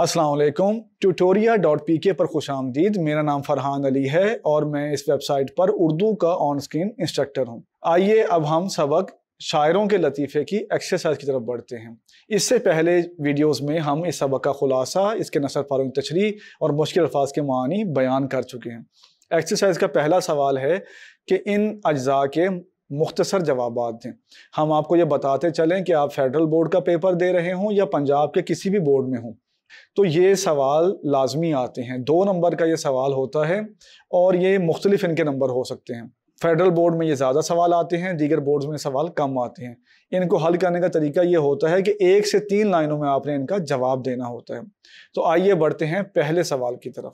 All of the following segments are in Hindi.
अस्सलाम वालेकुम। tutoria.pk पर खुशामदीद। मेरा नाम फरहान अली है और मैं इस वेबसाइट पर उर्दू का ऑन स्क्रीन इंस्ट्रक्टर हूँ। आइए अब हम सबक शायरों के लतीफ़े की एक्सरसाइज की तरफ बढ़ते हैं। इससे पहले वीडियोस में हम इस सबक का खुलासा, इसके नसर फारूक तशरीह और मुश्किल अल्फाज के मानी बयान कर चुके हैं। एक्सरसाइज का पहला सवाल है कि इन अज्जा के मुख्तसर जवाबात दें। हम आपको ये बताते चलें कि आप फेडरल बोर्ड का पेपर दे रहे हों या पंजाब के किसी भी बोर्ड में हों, तो ये सवाल लाजमी आते हैं। 2 नंबर का ये सवाल होता है और ये मुख्तलिफ इनके नंबर हो सकते हैं। फेडरल बोर्ड में ये ज़्यादा सवाल आते हैं, दीगर बोर्ड्स में सवाल कम आते हैं। इनको हल करने का तरीका ये होता है कि 1 से 3 लाइनों में आपने इनका जवाब देना होता है। तो आइए बढ़ते हैं पहले सवाल की तरफ।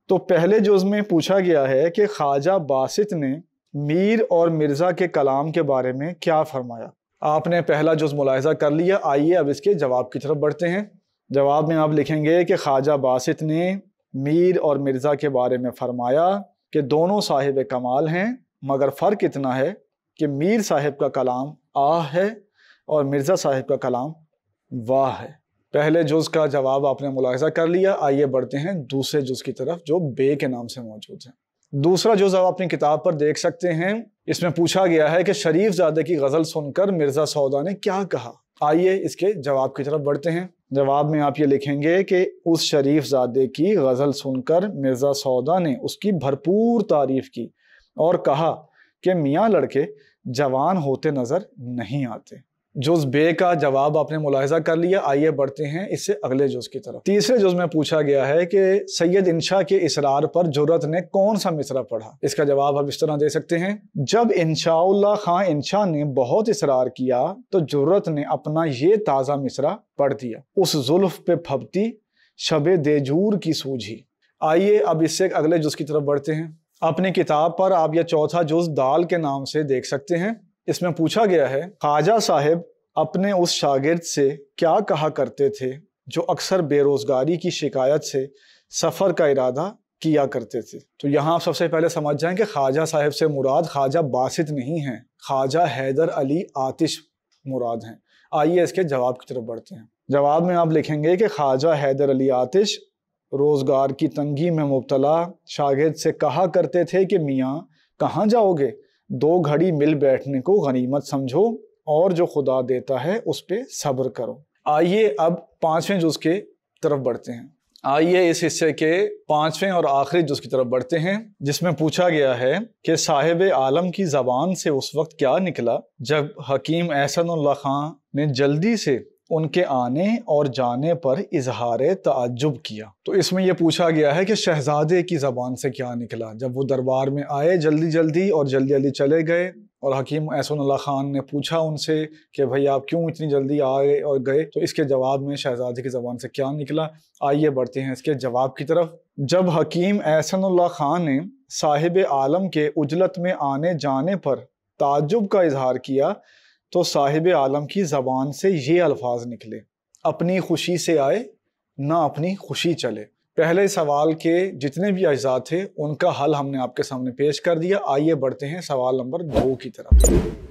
तो पहले जुज़ में पूछा गया है कि ख्वाजा बासित ने मीर और मिर्ज़ा के कलाम के बारे में क्या फरमाया। आपने पहला जुज़ मुलाहिज़ा कर लिया। आइए अब इसके जवाब की तरफ बढ़ते हैं। जवाब में आप लिखेंगे कि ख्वाजा बासित ने मीर और मिर्ज़ा के बारे में फरमाया कि दोनों साहिब कमाल हैं, मगर फ़र्क इतना है कि मीर साहिब का कलाम आ है और मिर्ज़ा साहिब का कलाम वाह है। पहले जुज़ का जवाब आपने मुलाहिज़ा कर लिया। आइए बढ़ते हैं दूसरे जुज़ की तरफ जो बे के नाम से मौजूद है। दूसरा जुज़ आप अपनी किताब पर देख सकते हैं। इसमें पूछा गया है कि शरीफ ज़ादे की गज़ल सुनकर मिर्ज़ा सौदा ने क्या कहा। आइए इसके जवाब की तरफ बढ़ते हैं। जवाब में आप ये लिखेंगे कि उस शरीफ ज़ादे की गज़ल सुनकर मिर्ज़ा सौदा ने उसकी भरपूर तारीफ़ की और कहा कि मियाँ लड़के जवान होते नज़र नहीं आते। जुज़ बे का जवाब आपने मुलाहिज़ा कर लिया। आइए बढ़ते हैं इससे अगले जुज़ की तरफ। तीसरे जुज़ में पूछा गया है कि सैयद इंशा के इसरार पर जुर्रत ने कौन सा मिसरा पढ़ा। इसका जवाब आप इस तरह दे सकते हैं। जब इंशाउल्लाह खां इंशा ने बहुत इसरार किया तो जुर्रत ने अपना ये ताज़ा मिसरा पढ़ दिया, उस जुल्फ पे फबती शबे देजूर की सूझी। आइए अब इससे अगले जुज़ की तरफ बढ़ते हैं। अपनी किताब पर आप यह चौथा जुज़ दाल के नाम से देख सकते हैं। इसमें पूछा गया है ख्वाजा साहिब अपने उस शागिर्द से क्या कहा करते थे जो अक्सर बेरोजगारी की शिकायत से सफ़र का इरादा किया करते थे। तो यहाँ आप सबसे पहले समझ जाएं कि ख्वाजा साहिब से मुराद ख्वाजा बासित नहीं है, ख्वाजा हैदर अली आतिश मुराद हैं। आइए इसके जवाब की तरफ बढ़ते हैं। जवाब में आप लिखेंगे कि ख्वाजा हैदर अली आतिश रोज़गार की तंगी में मुब्तला शागिर्द से कहा करते थे कि मियाँ कहाँ जाओगे, 2 घड़ी मिल बैठने को गनीमत समझो और जो खुदा देता है उस पे सब्र करो। आइए अब 5वें जुज़ के तरफ बढ़ते हैं। आइए इस हिस्से के 5वें और आखिरी जुज़ की तरफ बढ़ते हैं, जिसमें पूछा गया है कि साहिब आलम की ज़बान से उस वक्त क्या निकला जब हकीम एहसानुल्लाह खां ने जल्दी से उनके आने और जाने पर इजहार ताज्जुब किया। तो इसमें यह पूछा गया है कि शहजादे की ज़बान से क्या निकला जब वो दरबार में आए जल्दी जल्दी और जल्दी जल्दी चले गए और हकीम एहसानुल्लाह खान ने पूछा उनसे कि भाई आप क्यों इतनी जल्दी आए और गए। तो इसके जवाब में शहजादे की ज़बान से क्या निकला। आइए बढ़ते हैं इसके जवाब की तरफ। जब हकीम एहसानुल्लाह खान ने साहिब आलम के उजलत में आने जाने पर ताज्जुब का इजहार किया तो साहिब आलम की ज़बान से ये अल्फाज निकले, अपनी खुशी से आए ना अपनी खुशी चले। पहले सवाल के जितने भी अज्जा थे उनका हल हमने आपके सामने पेश कर दिया। आइए बढ़ते हैं सवाल नंबर 2 की तरफ।